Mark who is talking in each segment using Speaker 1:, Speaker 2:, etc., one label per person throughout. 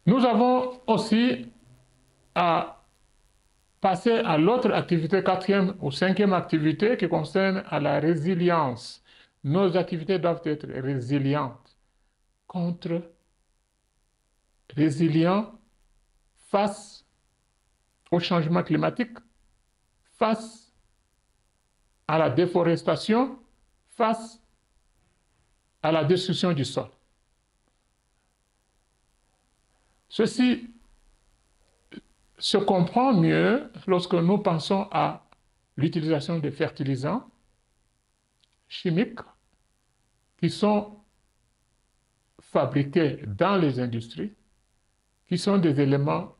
Speaker 1: Nous avons aussi à passer à l'autre activité, quatrième ou cinquième activité qui concerne à la résilience. Nos activités doivent être résilientes contre, résilients face au changement climatique, face à la déforestation, face à la destruction du sol. Ceci se comprend mieux lorsque nous pensons à l'utilisation de fertilisants chimiques qui sont fabriqués dans les industries, qui sont des éléments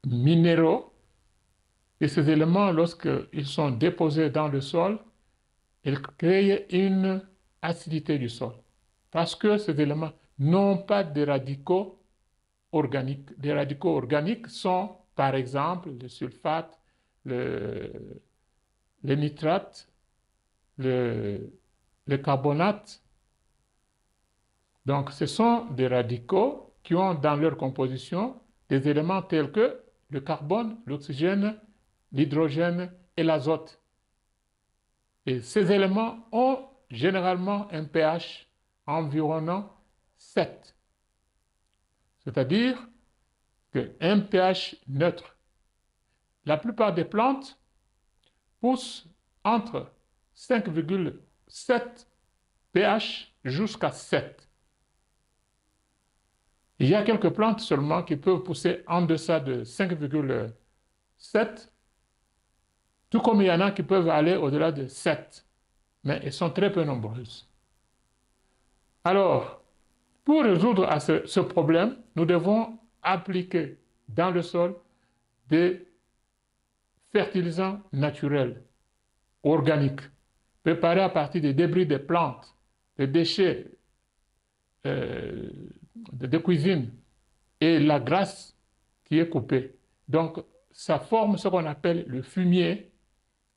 Speaker 1: minéraux, et ces éléments, lorsqu'ils sont déposés dans le sol, ils créent une acidité du sol, parce que ces éléments n'ont pas de radicaux organiques. Les radicaux organiques sont, par exemple, le sulfate, le, les nitrates, le, le carbonate. Donc, ce sont des radicaux qui ont dans leur composition des éléments tels que le carbone, l'oxygène, l'hydrogène et l'azote. Et ces éléments ont généralement un pH environnant 7, c'est-à-dire qu'un pH neutre. La plupart des plantes poussent entre 5,7 pH jusqu'à 7. Il y a quelques plantes seulement qui peuvent pousser en deçà de 5,7, tout comme il y en a qui peuvent aller au-delà de 7, mais elles sont très peu nombreuses. Alors, pour résoudre ce problème, nous devons appliquer dans le sol des fertilisants naturels, organiques, préparés à partir des débris des plantes, des déchets euh, de cuisine et la graisse qui est coupée. Donc, ça forme ce qu'on appelle le fumier.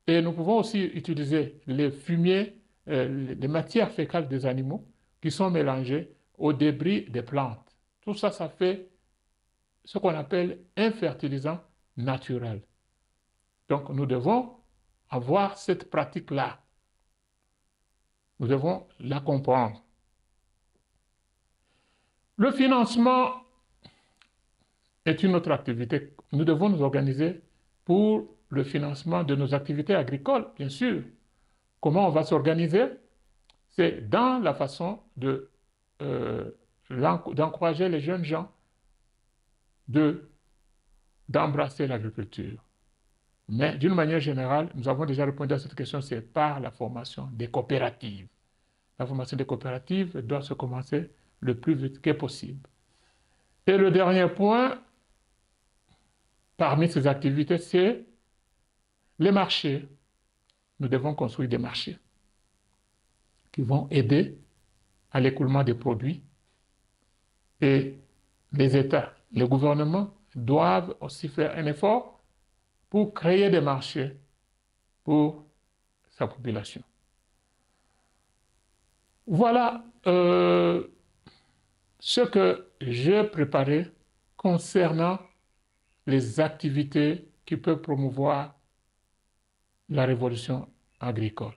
Speaker 1: Et nous pouvons aussi utiliser les fumiers, les matières fécales des animaux qui sont mélangées aux débris des plantes. Tout ça, ça fait ce qu'on appelle un fertilisant naturel. Donc, nous devons avoir cette pratique-là. Nous devons la comprendre. Le financement est une autre activité. Nous devons nous organiser pour le financement de nos activités agricoles, bien sûr. Comment on va s'organiser? C'est dans la façon euh, d'encourager les jeunes gens d'embrasser l'agriculture. Mais d'une manière générale, nous avons déjà répondu à cette question, c'est par la formation des coopératives. La formation des coopératives doit se commencer le plus vite que possible. Et le dernier point, parmi ces activités, c'est les marchés. Nous devons construire des marchés qui vont aider à l'écoulement des produits. Et les États, les gouvernements doivent aussi faire un effort pour créer des marchés pour sa population. Voilà ce que j'ai préparé concernant les activités qui peuvent promouvoir la révolution agricole.